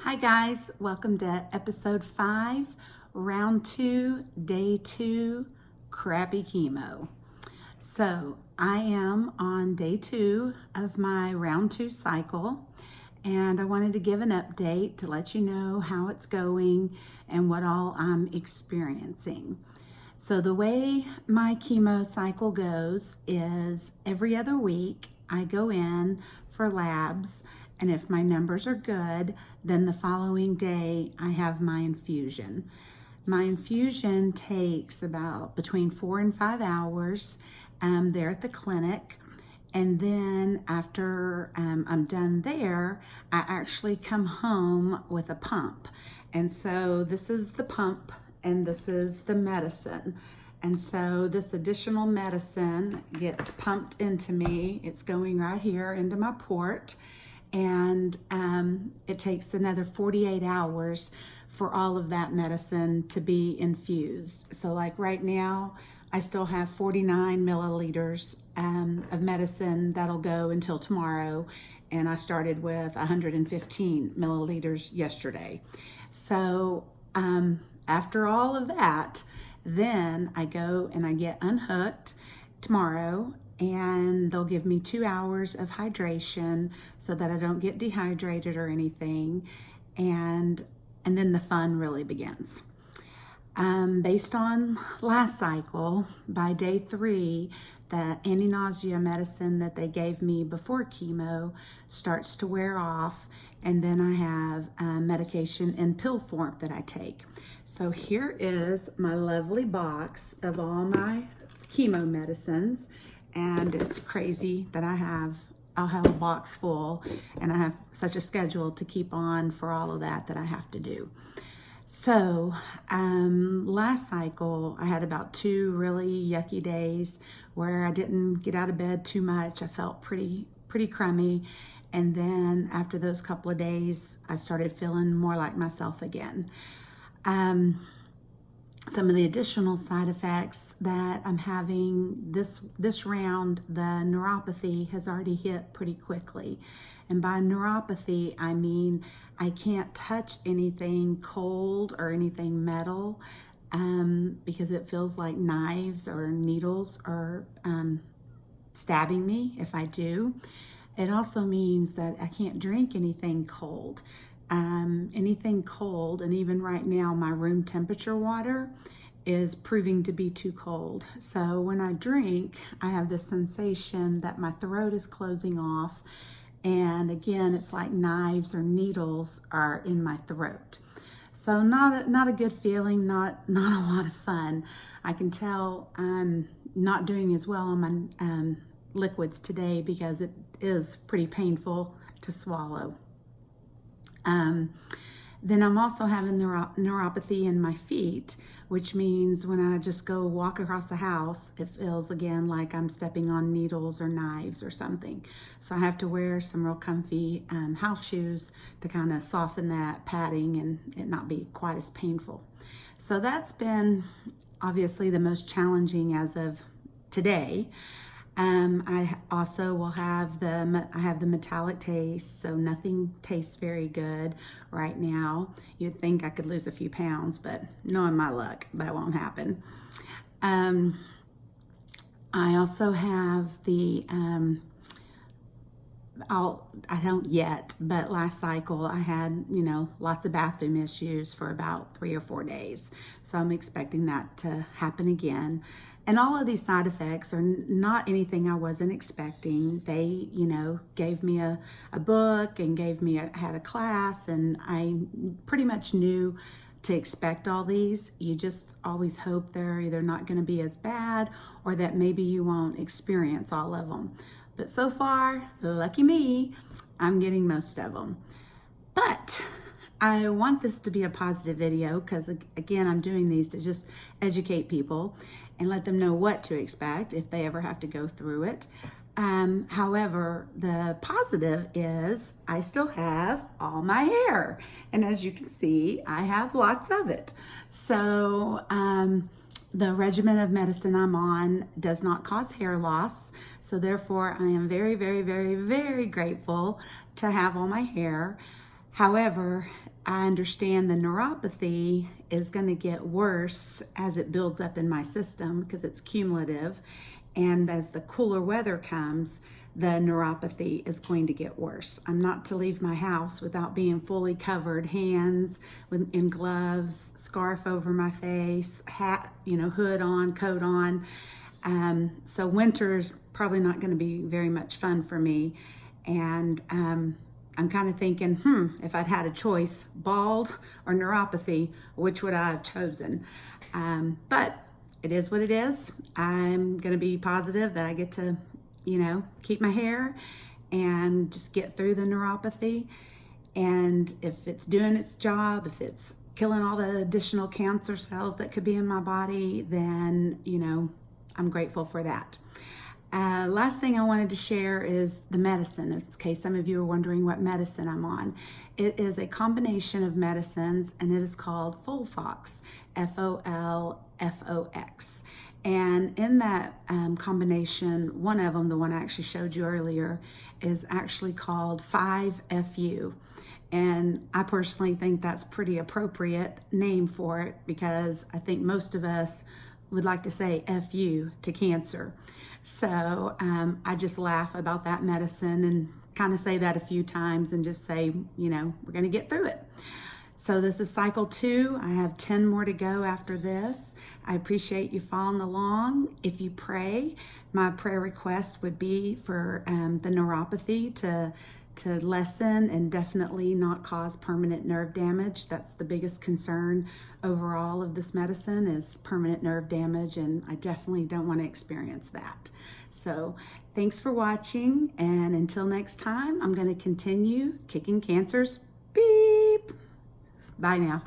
Hi guys, welcome to episode 5, round 2, day 2, crappy chemo. So I am on day 2 of my round 2 cycle, and I wanted to give an update to let you know how it's going and what all I'm experiencing. So the way my chemo cycle goes is every other week I go in for labs, and if my numbers are good, then the following day I have my infusion. My infusion takes about between 4 and 5 hours there at the clinic. And then after I'm done there, I actually come home with a pump. And so this is the pump and this is the medicine. And so this additional medicine gets pumped into me. It's going right here into my port. And it takes another 48 hours for all of that medicine to be infused. So like right now, I still have 49 milliliters of medicine that'll go until tomorrow. And I started with 115 milliliters yesterday. So after all of that, then I go and I get unhooked tomorrow, and they'll give me 2 hours of hydration so that I don't get dehydrated or anything. And then the fun really begins. Based on last cycle, by day 3, the anti-nausea medicine that they gave me before chemo starts to wear off, and then I have medication in pill form that I take. So here is my lovely box of all my chemo medicines, and it's crazy that I'll have a box full, and I have such a schedule to keep on for all of that I have to do. So last cycle, I had about 2 really yucky days where I didn't get out of bed too much. I felt pretty crummy. And then after those couple of days, I started feeling more like myself again. Some of the additional side effects that I'm having this round, the neuropathy has already hit pretty quickly. And by neuropathy, I mean I can't touch anything cold or anything metal because it feels like knives or needles are stabbing me if I do. It also means that I can't drink anything cold. Anything cold, and even right now my room temperature water is proving to be too cold. So when I drink, I have this sensation that my throat is closing off, and again it's like knives or needles are in my throat. So not a good feeling, not a lot of fun. I can tell I'm not doing as well on my liquids today because it is pretty painful to swallow. Then I'm also having neuropathy in my feet, which means when I just go walk across the house, it feels again like I'm stepping on needles or knives or something. So I have to wear some real comfy house shoes to kind of soften that padding and it not be quite as painful. So that's been obviously the most challenging as of today. I also will have I have the metallic taste, so nothing tastes very good right now. You'd think I could lose a few pounds, but knowing my luck, that won't happen. I also have the, I don't yet, but last cycle I had, lots of bathroom issues for about 3 or 4 days. So I'm expecting that to happen again. And all of these side effects are not anything I wasn't expecting. They, gave me a book and had a class, and I pretty much knew to expect all these. You just always hope they're either not going to be as bad or that maybe you won't experience all of them. But so far, lucky me, I'm getting most of them. But I want this to be a positive video because, again, I'm doing these to just educate people and let them know what to expect if they ever have to go through it. However, the positive is I still have all my hair. And as you can see, I have lots of it. So the regimen of medicine I'm on does not cause hair loss. So therefore, I am very, very, very, very grateful to have all my hair. However, I understand the neuropathy is going to get worse as it builds up in my system because it's cumulative. And as the cooler weather comes, the neuropathy is going to get worse. I'm not to leave my house without being fully covered, hands in gloves, scarf over my face, hat, hood on, coat on. So winter's probably not going to be very much fun for me. And I'm kind of thinking, if I'd had a choice, bald or neuropathy, which would I have chosen? But it is what it is. I'm going to be positive that I get to, keep my hair and just get through the neuropathy. And if it's doing its job, if it's killing all the additional cancer cells that could be in my body, then, I'm grateful for that. Last thing I wanted to share is the medicine, in case some of you are wondering what medicine I'm on. It is a combination of medicines, and it is called Folfox, Folfox. And in that combination, one of them, the one I actually showed you earlier, is actually called 5FU. And I personally think that's pretty appropriate name for it, because I think most of us would like to say FU to cancer. So I just laugh about that medicine and kind of say that a few times and just say, we're going to get through it. So this is cycle 2. I have 10 more to go after this. I appreciate you following along. If you pray, my prayer request would be for the neuropathy to lessen and definitely not cause permanent nerve damage. That's the biggest concern overall of this medicine, is permanent nerve damage, and I definitely don't want to experience that. So thanks for watching, and until next time, I'm going to continue kicking cancer's beep. Bye now.